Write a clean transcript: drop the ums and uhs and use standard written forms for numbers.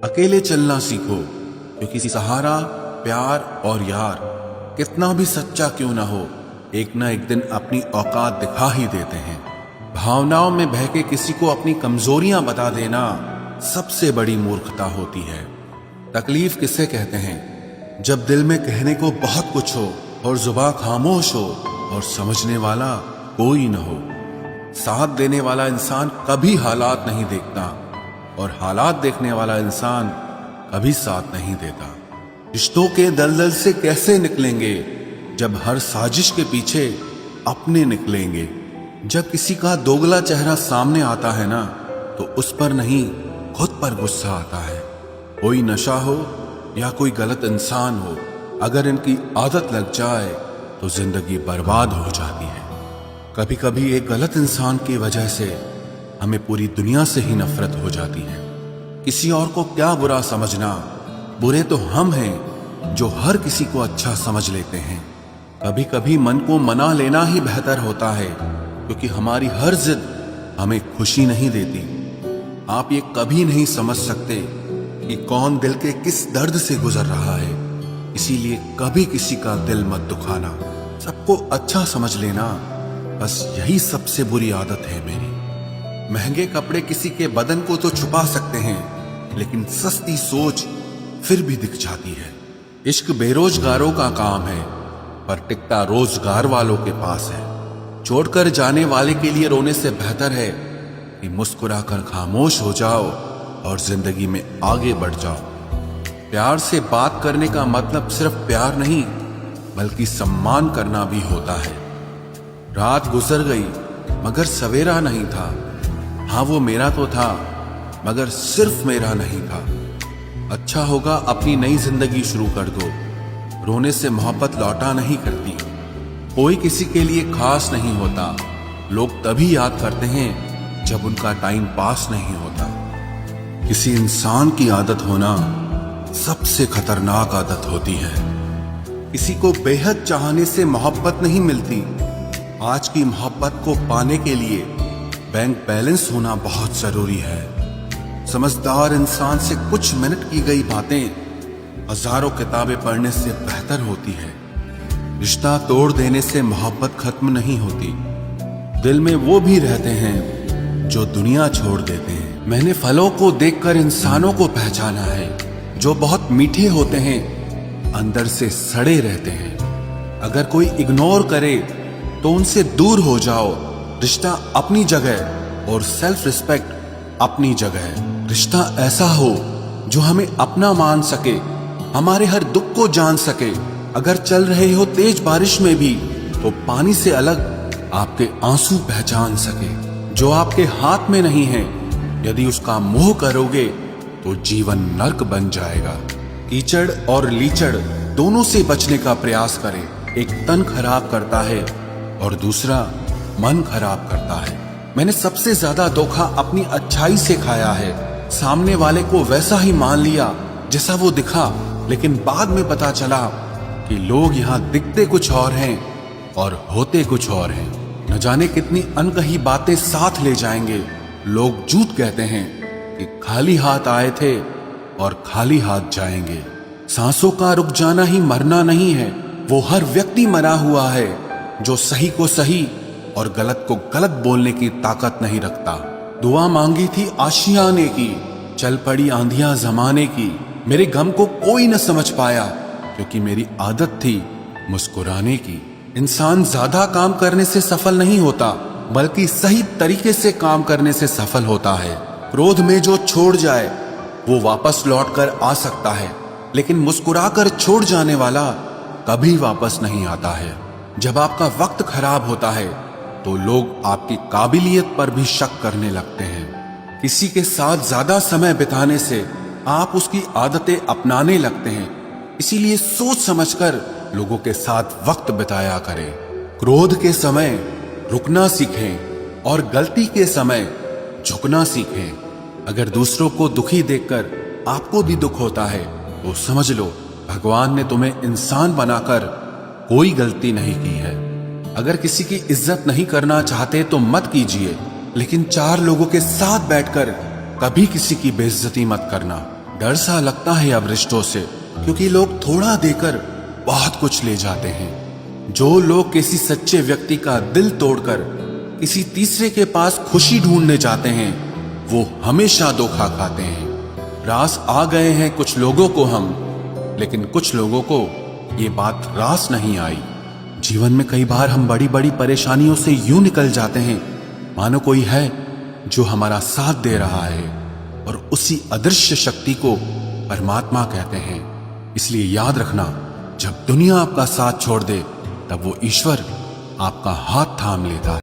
अकेले चलना सीखो, क्योंकि सहारा, प्यार और यार कितना भी सच्चा क्यों ना हो, एक ना एक दिन अपनी औकात दिखा ही देते हैं। भावनाओं में बह के किसी को अपनी कमजोरियां बता देना सबसे बड़ी मूर्खता होती है। तकलीफ किसे कहते हैं? जब दिल में कहने को बहुत कुछ हो और जुबान खामोश हो और समझने वाला कोई न हो। साथ देने वाला इंसान कभी हालात नहीं देखता और हालात देखने वाला इंसान कभी साथ नहीं देता। रिश्तों के दलदल से कैसे निकलेंगे जब हर साजिश के पीछे अपने निकलेंगे। जब किसी का दोगला चेहरा सामने आता है ना, तो उस पर नहीं खुद पर गुस्सा आता है। कोई नशा हो या कोई गलत इंसान हो, अगर इनकी आदत लग जाए तो जिंदगी बर्बाद हो जाती है। कभी कभी एक गलत इंसान की वजह से हमें पूरी दुनिया से ही नफरत हो जाती है। किसी और को क्या बुरा समझना, बुरे तो हम हैं जो हर किसी को अच्छा समझ लेते हैं। कभी कभी मन को मना लेना ही बेहतर होता है, क्योंकि हमारी हर जिद हमें खुशी नहीं देती। आप ये कभी नहीं समझ सकते कि कौन दिल के किस दर्द से गुजर रहा है, इसीलिए कभी किसी का दिल मत दुखाना। सबको अच्छा समझ लेना, बस यही सबसे बुरी आदत है मेरी। महंगे कपड़े किसी के बदन को तो छुपा सकते हैं, लेकिन सस्ती सोच फिर भी दिख जाती है। इश्क बेरोजगारों का काम है, पर टिकता रोजगार वालों के पास है। छोड़कर जाने वाले के लिए रोने से बेहतर है कि मुस्कुराकर खामोश हो जाओ और जिंदगी में आगे बढ़ जाओ। प्यार से बात करने का मतलब सिर्फ प्यार नहीं, बल्कि सम्मान करना भी होता है। रात गुजर गई मगर सवेरा नहीं था। हाँ, वो मेरा तो था, मगर सिर्फ मेरा नहीं था। अच्छा होगा अपनी नई जिंदगी शुरू कर दो। रोने से मोहब्बत लौटा नहीं करती। कोई किसी के लिए खास नहीं होता। लोग तभी याद करते हैं जब उनका टाइम पास नहीं होता। किसी इंसान की आदत होना सबसे खतरनाक आदत होती है। किसी को बेहद चाहने से मोहब्बत नहीं मिलती। आज की मोहब्बत को पाने के लिए बैंक बैलेंस होना बहुत जरूरी है। समझदार इंसान से कुछ मिनट की गई बातें हजारों किताबें पढ़ने से बेहतर होती है। रिश्ता तोड़ देने से मोहब्बत खत्म नहीं होती। दिल में वो भी रहते हैं जो दुनिया छोड़ देते हैं। मैंने फलों को देखकर इंसानों को पहचाना है, जो बहुत मीठे होते हैं, अंदर से सड़े रहते हैं। अगर कोई इग्नोर करे तो उनसे दूर हो जाओ। रिश्ता अपनी जगह और सेल्फ रिस्पेक्ट अपनी जगह। रिश्ता ऐसा हो जो हमें अपना मान सके, हमारे हर दुख को जान सके। अगर चल रहे हो तेज बारिश में भी, तो पानी से अलग आपके आंसू पहचान सके। जो आपके हाथ में नहीं है, यदि उसका मोह करोगे तो जीवन नर्क बन जाएगा। कीचड़ और लीचड़ दोनों से बचने का प्रयास करें। एक तन खराब करता है और दूसरा मन खराब करता है। मैंने सबसे ज्यादा धोखा अपनी अच्छाई से खाया है। सामने वाले को वैसा ही मान लिया जैसा वो दिखा, लेकिन बाद में पता चला कि लोग यहाँ दिखते कुछ और हैं और होते कुछ और हैं। न जाने कितनी अनकही बातें साथ ले जाएंगे। लोग झूठ कहते हैं कि खाली हाथ आए थे और खाली हाथ जाएंगे। सांसों का रुक जाना ही मरना नहीं है। वो हर व्यक्ति मरा हुआ है जो सही को सही और गलत को गलत बोलने की ताकत नहीं रखता। दुआ मांगी थी आशियाने की, चल पड़ी आंधियां जमाने की। मेरे गम को कोई न समझ पाया, क्योंकि मेरी आदत थी मुस्कुराने की। इंसान ज्यादा काम करने से सफल नहीं होता, बल्कि सही तरीके से काम करने से सफल होता है। क्रोध में जो छोड़ जाए वो वापस लौट कर आ सकता है, लेकिन मुस्कुराकर छोड़ जाने वाला कभी वापस नहीं आता है। जब आपका वक्त खराब होता है तो लोग आपकी काबिलियत पर भी शक करने लगते हैं। किसी के साथ ज्यादा समय बिताने से आप उसकी आदतें अपनाने लगते हैं। इसीलिए सोच समझकर लोगों के साथ वक्त बिताया करें। क्रोध के समय रुकना सीखें और गलती के समय झुकना सीखें। अगर दूसरों को दुखी देखकर आपको भी दुख होता है तो समझ लो भगवान ने तुम्हें इंसान बनाकर कोई गलती नहीं की है। अगर किसी की इज्जत नहीं करना चाहते तो मत कीजिए, लेकिन चार लोगों के साथ बैठकर कभी किसी की बेइज्जती मत करना। डर सा लगता है अब रिश्तों से, क्योंकि लोग थोड़ा देकर बहुत कुछ ले जाते हैं। जो लोग किसी सच्चे व्यक्ति का दिल तोड़कर किसी तीसरे के पास खुशी ढूंढने जाते हैं, वो हमेशा धोखा खाते हैं। रास आ गए हैं कुछ लोगों को हम, लेकिन कुछ लोगों को ये बात रास नहीं आई। जीवन में कई बार हम बड़ी बड़ी परेशानियों से यूं निकल जाते हैं मानो कोई है जो हमारा साथ दे रहा है, और उसी अदृश्य शक्ति को परमात्मा कहते हैं। इसलिए याद रखना, जब दुनिया आपका साथ छोड़ दे, तब वो ईश्वर आपका हाथ थाम लेता है।